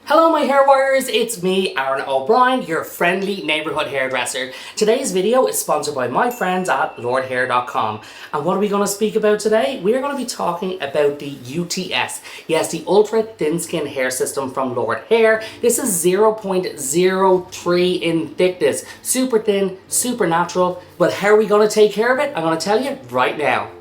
Hello my hair warriors, it's me, Aaron O'Brien, your friendly neighborhood hairdresser. Today's video is sponsored by my friends at Lordhair.com. And what are we going to speak about today? We are going to be talking about the UTS. Yes, the Ultra Thin Skin Hair System from Lordhair. This is 0.03 in thickness. Super thin, super natural. But how are we going to take care of it? I'm going to tell you right now.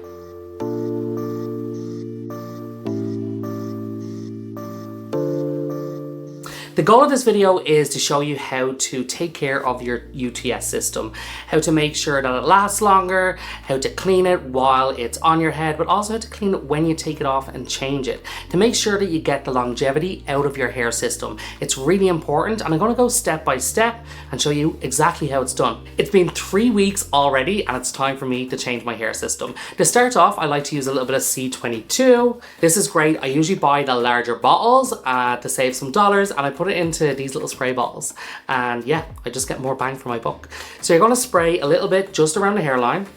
The goal of this video is to show you how to take care of your UTS system, how to make sure that it lasts longer, how to clean it while it's on your head, but also how to clean it when you take it off and change it, to make sure that you get the longevity out of your hair system. It's really important, and I'm going to go step by step and show you exactly how it's done. It's been 3 weeks already, and it's time for me to change my hair system. To start off, I like to use a little bit of C22. This is great. I usually buy the larger bottles to save some dollars, and I put it into these little spray bottles, and yeah, I just get more bang for my buck. So you're going to spray a little bit just around the hairline,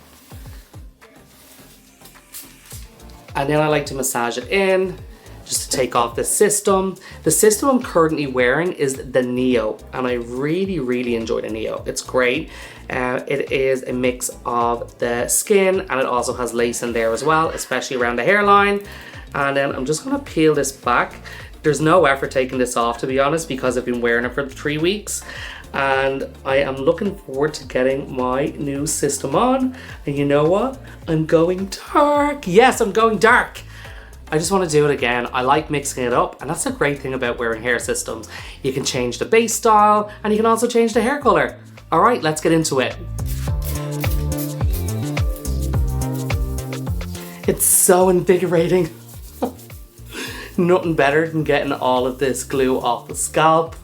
and then I like to massage it in just to take off the system. The system I'm currently wearing is the Neo, and I really enjoy the Neo. It's great. It is a mix of the skin, and it also has lace in there as well, especially around the hairline. And then I'm just going to peel this back. There's no effort taking this off, to be honest, because I've been wearing it for 3 weeks, and I am looking forward to getting my new system on. And you know what? I'm going dark. Yes, I'm going dark. I just want to do it again. I like mixing it up, and that's the great thing about wearing hair systems. You can change the base style, and you can also change the hair color. All right, let's get into it. It's so invigorating. Nothing better than getting all of this glue off the scalp.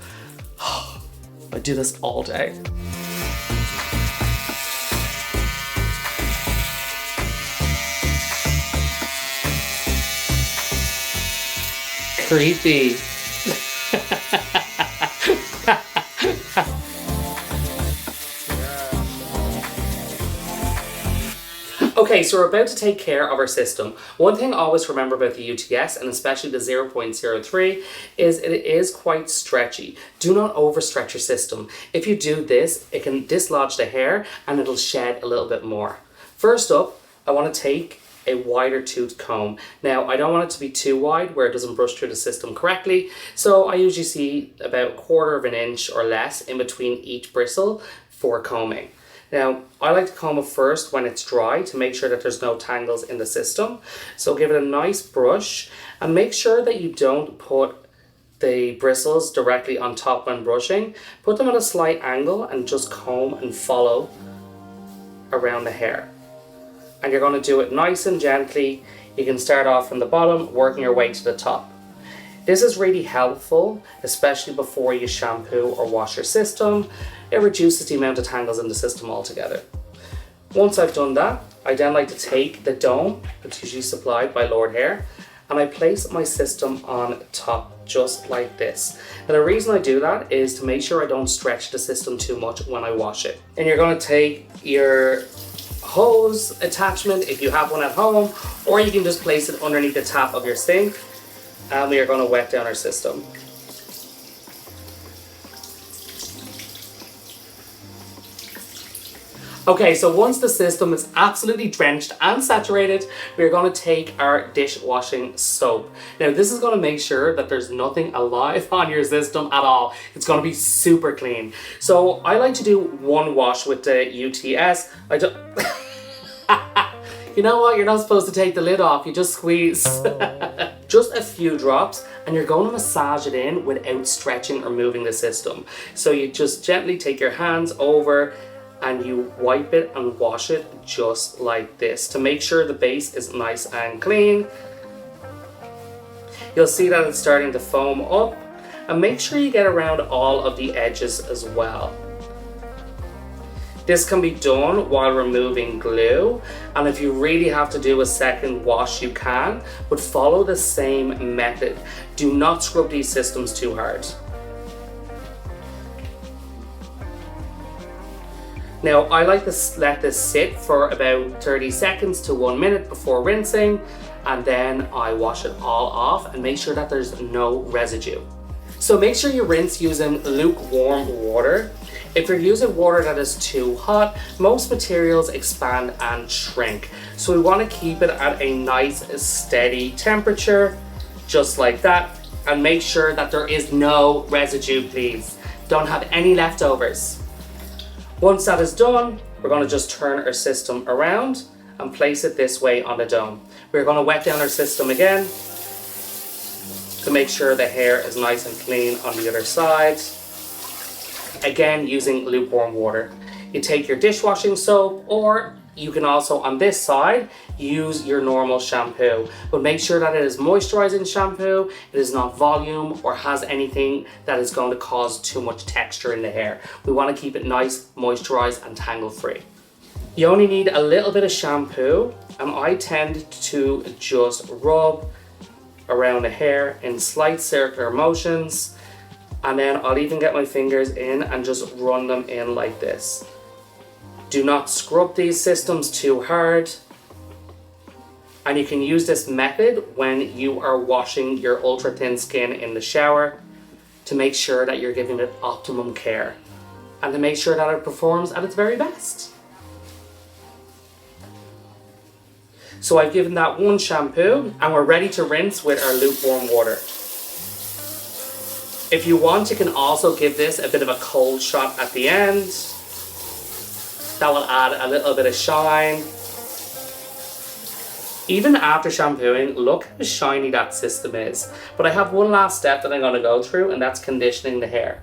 I do this all day. Creepy. Okay, so we're about to take care of our system. One thing I always remember about the UTS, and especially the 0.03, is it is quite stretchy. Do not overstretch your system. If you do this, it can dislodge the hair and it'll shed a little bit more. First up, I want to take a wider toothed comb. Now, I don't want it to be too wide where it doesn't brush through the system correctly, so I usually see about 1/4 of an inch or less in between each bristle for combing. Now, I like to comb it first when it's dry to make sure that there's no tangles in the system. So give it a nice brush, and make sure that you don't put the bristles directly on top when brushing. Put them at a slight angle and just comb and follow around the hair. And you're going to do it nice and gently. You can start off from the bottom, working your way to the top. This is really helpful, especially before you shampoo or wash your system. It reduces the amount of tangles in the system altogether. Once I've done that, I then like to take the dome that's usually supplied by Lordhair, and I place my system on top just like this. Now the reason I do that is to make sure I don't stretch the system too much when I wash it. And you're going to take your hose attachment if you have one at home, or you can just place it underneath the tap of your sink, and we are going to wet down our system. Okay, so once the system is absolutely drenched and saturated, we're going to take our dishwashing soap. Now, this is going to make sure that there's nothing alive on your system at all. It's going to be super clean. So I like to do one wash with the UTS. You know what? You're not supposed to take the lid off. You just squeeze. Just a few drops, and you're going to massage it in without stretching or moving the system. So you just gently take your hands over and you wipe it and wash it just like this to make sure the base is nice and clean. You'll see that it's starting to foam up, and make sure you get around all of the edges as well. This can be done while removing glue, and if you really have to do a second wash, you can, but follow the same method. Do not scrub these systems too hard. Now, I like to let this sit for about 30 seconds to 1 minute before rinsing, and then I wash it all off and make sure that there's no residue. So make sure you rinse using lukewarm water. If you're using water that is too hot, most materials expand and shrink. So we want to keep it at a nice steady temperature, just like that. And make sure that there is no residue, please. Don't have any leftovers. Once that is done, we're going to just turn our system around and place it this way on the dome. We're going to wet down our system again to make sure the hair is nice and clean on the other side. Again, using lukewarm water. You take your dishwashing soap, or you can also, on this side, use your normal shampoo. But make sure that it is moisturizing shampoo, it is not volume or has anything that is going to cause too much texture in the hair. We want to keep it nice, moisturized and tangle free. You only need a little bit of shampoo, and I tend to just rub around the hair in slight circular motions. And then I'll even get my fingers in and just run them in like this. Do not scrub these systems too hard. And you can use this method when you are washing your ultra thin skin in the shower to make sure that you're giving it optimum care and to make sure that it performs at its very best. So I've given that one shampoo and we're ready to rinse with our lukewarm water. If you want, you can also give this a bit of a cold shot at the end. That will add a little bit of shine. Even after shampooing, look how shiny that system is. But I have one last step that I'm going to go through, and that's conditioning the hair.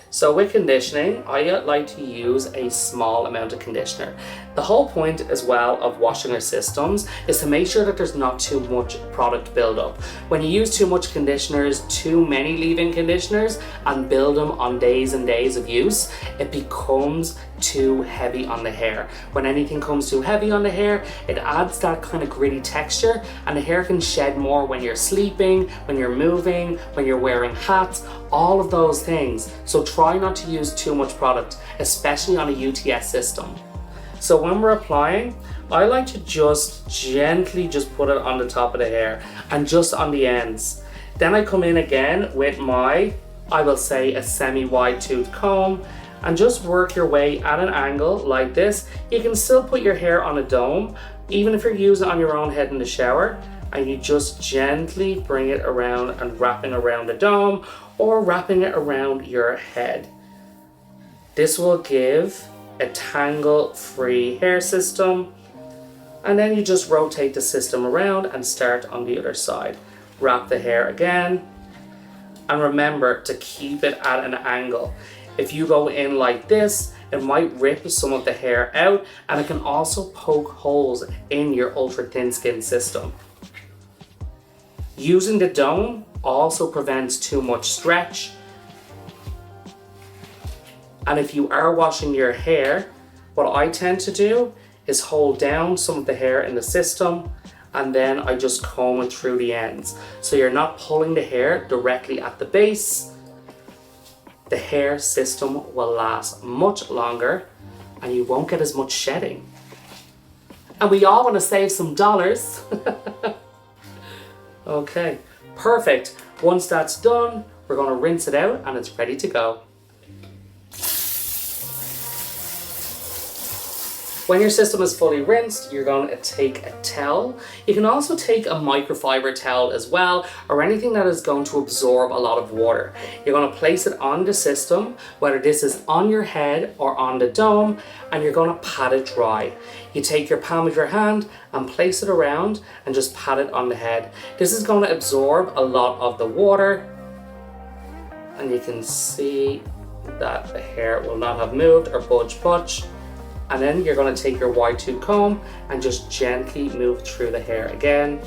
So with conditioning, I like to use a small amount of conditioner. The whole point as well of washing our systems is to make sure that there's not too much product buildup. When you use too much conditioners, too many leave-in conditioners, and build them on days and days of use, it becomes too heavy on the hair. When anything comes too heavy on the hair, it adds that kind of gritty texture, and the hair can shed more when you're sleeping, when you're moving, when you're wearing hats, all of those things. So try not to use too much product, especially on a UTS system. So when we're applying, I like to just gently just put it on the top of the hair and just on the ends. Then I come in again with my, I will say, a semi-wide tooth comb, and just work your way at an angle like this. You can still put your hair on a dome, even if you're using it on your own head in the shower, and you just gently bring it around and wrapping around the dome or wrapping it around your head. This will give a tangle-free hair system, and then you just rotate the system around and start on the other side. Wrap the hair again, and remember to keep it at an angle. If you go in like this, it might rip some of the hair out, and it can also poke holes in your ultra thin skin system. Using the dome also prevents too much stretch. And if you are washing your hair, what I tend to do is hold down some of the hair in the system, and then I just comb it through the ends. So you're not pulling the hair directly at the base. The hair system will last much longer and you won't get as much shedding. And we all want to save some dollars. Okay, perfect. Once that's done, we're going to rinse it out and it's ready to go. When your system is fully rinsed, you're going to take a towel. You can also take a microfiber towel as well, or anything that is going to absorb a lot of water. You're going to place it on the system, whether this is on your head or on the dome, and you're going to pat it dry. You take your palm of your hand and place it around and just pat it on the head. This is going to absorb a lot of the water, and you can see that the hair will not have moved or budged much. And then you're going to take your wide tooth comb and just gently move through the hair again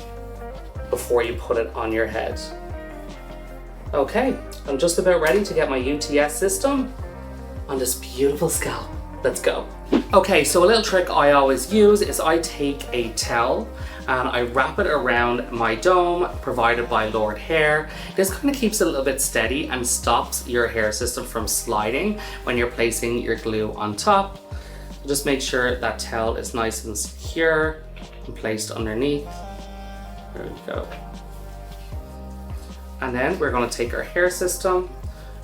before you put it on your head. Okay, I'm just about ready to get my UTS system on this beautiful scalp. Let's go. Okay, so a little trick I always use is I take a towel and I wrap it around my dome provided by Lordhair. This kind of keeps it a little bit steady and stops your hair system from sliding when you're placing your glue on top. Just make sure that towel is nice and secure and placed underneath. There we go. And then we're going to take our hair system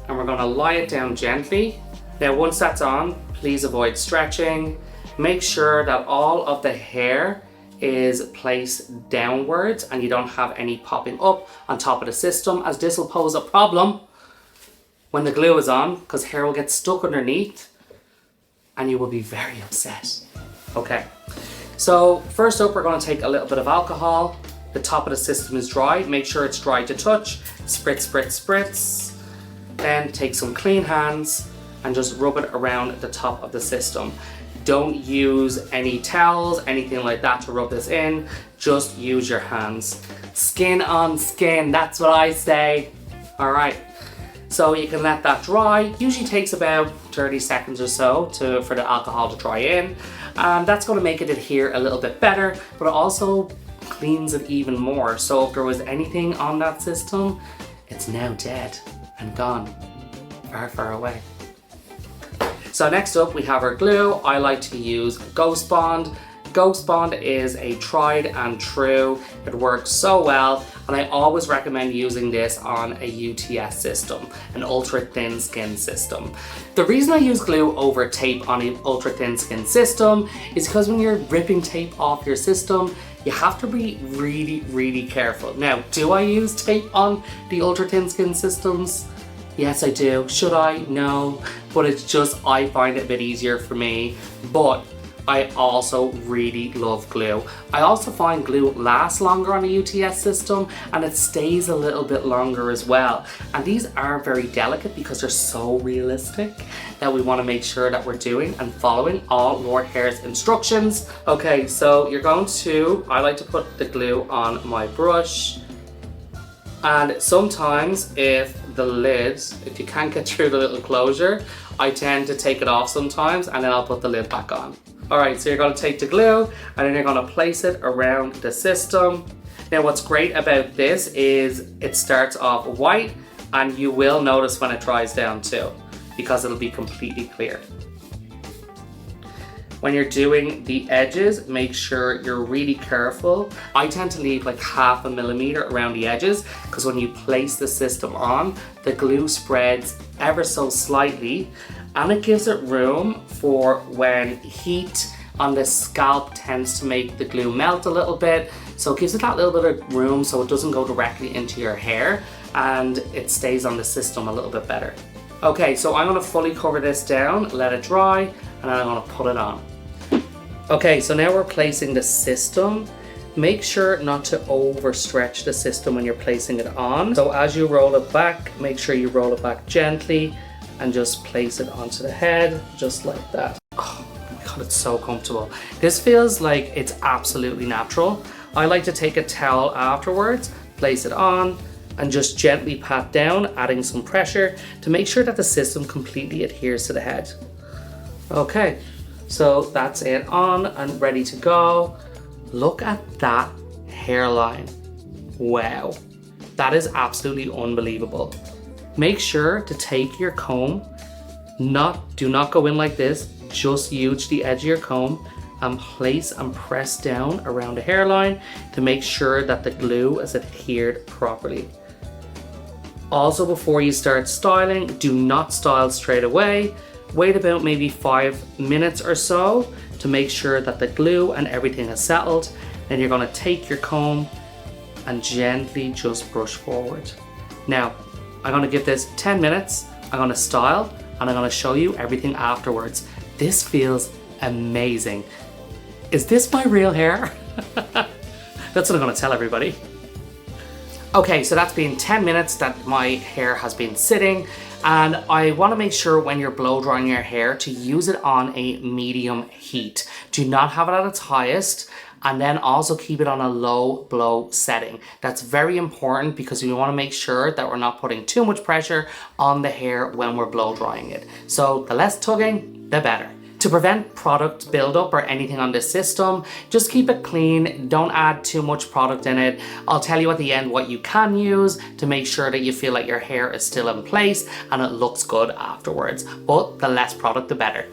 and we're going to lie it down gently. Now once that's on, please avoid stretching. Make sure that all of the hair is placed downwards and you don't have any popping up on top of the system, as this will pose a problem when the glue is on, because hair will get stuck underneath and you will be very upset. Okay, so first up we're going to take a little bit of alcohol. The top of the system is dry. Make sure it's dry to touch. Spritz, spritz, spritz. Then take some clean hands and just rub it around the top of the system. Don't use any towels, anything like that to rub this in. Just use your hands. Skin on skin, that's what I say. All right, so you can let that dry. Usually takes about 30 seconds or so for the alcohol to dry in. And that's gonna make it adhere a little bit better, but it also cleans it even more. So if there was anything on that system, it's now dead and gone, far, far away. So next up we have our glue. I like to use Ghost Bond. Ghost Bond is a tried and true. It works so well, and I always recommend using this on a UTS system, an ultra thin skin system. The reason I use glue over tape on an ultra thin skin system is because when you're ripping tape off your system, you have to be really, really careful. Now, do I use tape on the ultra thin skin systems? Yes, I do. Should I? No. But it's just, I find it a bit easier for me. But I also really love glue. I also find glue lasts longer on a UTS system, and it stays a little bit longer as well. And these are very delicate because they're so realistic that we want to make sure that we're doing and following all Lordhair's instructions. Okay, so you're going to, I like to put the glue on my brush. And sometimes if the lid, if you can't get through the little closure, I tend to take it off sometimes and then I'll put the lid back on. All right, so you're gonna take the glue and then you're gonna place it around the system. Now what's great about this is it starts off white, and you will notice when it dries down too, because it'll be completely clear. When you're doing the edges, make sure you're really careful. I tend to leave like 0.5 millimeter around the edges, because when you place the system on, the glue spreads ever so slightly, and it gives it room for when heat on the scalp tends to make the glue melt a little bit. So it gives it that little bit of room so it doesn't go directly into your hair, and it stays on the system a little bit better. Okay, so I'm gonna fully cover this down, let it dry, and then I'm gonna put it on. Okay, so now we're placing the system. Make sure not to overstretch the system when you're placing it on. So as you roll it back, make sure you roll it back gently and just place it onto the head, just like that. Oh my God, it's so comfortable. This feels like it's absolutely natural. I like to take a towel afterwards, place it on, and just gently pat down, adding some pressure to make sure that the system completely adheres to the head. Okay. So that's it on and ready to go. Look at that hairline. Wow, that is absolutely unbelievable. Make sure to take your comb, do not go in like this, just use the edge of your comb and place and press down around the hairline to make sure that the glue is adhered properly. Also, before you start styling, do not style straight away. Wait about maybe 5 minutes or so to make sure that the glue and everything is settled. Then you're gonna take your comb and gently just brush forward. Now, I'm gonna give this 10 minutes, I'm gonna style, and I'm gonna show you everything afterwards. This feels amazing. Is this my real hair? That's what I'm gonna tell everybody. Okay, so that's been 10 minutes that my hair has been sitting, and I want to make sure when you're blow drying your hair to use it on a medium heat. Do not have it at its highest, and then also keep it on a low blow setting. That's very important because we want to make sure that we're not putting too much pressure on the hair when we're blow drying it. So the less tugging, the better. To prevent product buildup or anything on this system, just keep it clean, don't add too much product in it. I'll tell you at the end what you can use to make sure that you feel like your hair is still in place and it looks good afterwards. But the less product, the better.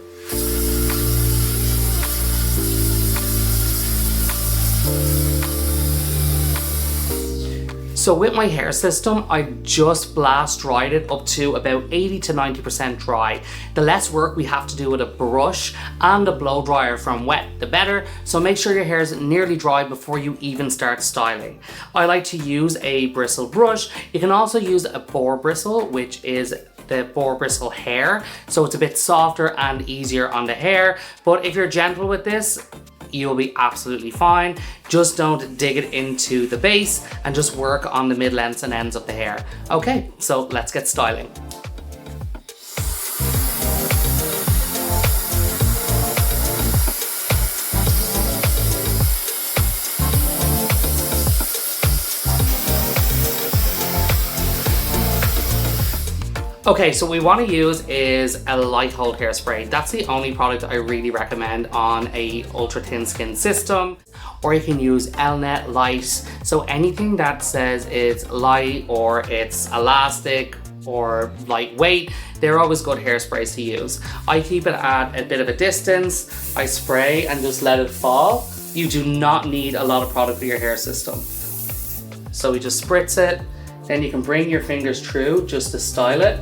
So with my hair system, I just blast dried it up to about 80 to 90% dry. The less work we have to do with a brush and a blow dryer from wet, the better. So make sure your hair is nearly dry before you even start styling. I like to use a bristle brush. You can also use a boar bristle, which is the boar bristle hair. So it's a bit softer and easier on the hair. But if you're gentle with this, you'll be absolutely fine. Just don't dig it into the base and just work on the mid-lengths and ends of the hair. Okay, so let's get styling. Okay, so what we want to use is a light hold hairspray. That's the only product I really recommend on a ultra thin skin system. Or you can use Elnet Light. So anything that says it's light or it's elastic or lightweight, they're always good hairsprays to use. I keep it at a bit of a distance. I spray and just let it fall. You do not need a lot of product for your hair system. So we just spritz it. Then you can bring your fingers through just to style it.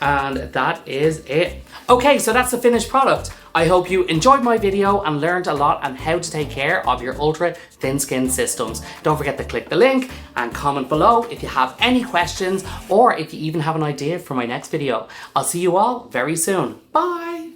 And that is it. Okay, so that's the finished product. I hope you enjoyed my video and learned a lot on how to take care of your ultra thin skin systems. Don't forget to click the link and comment below if you have any questions or if you even have an idea for my next video. I'll see you all very soon. Bye.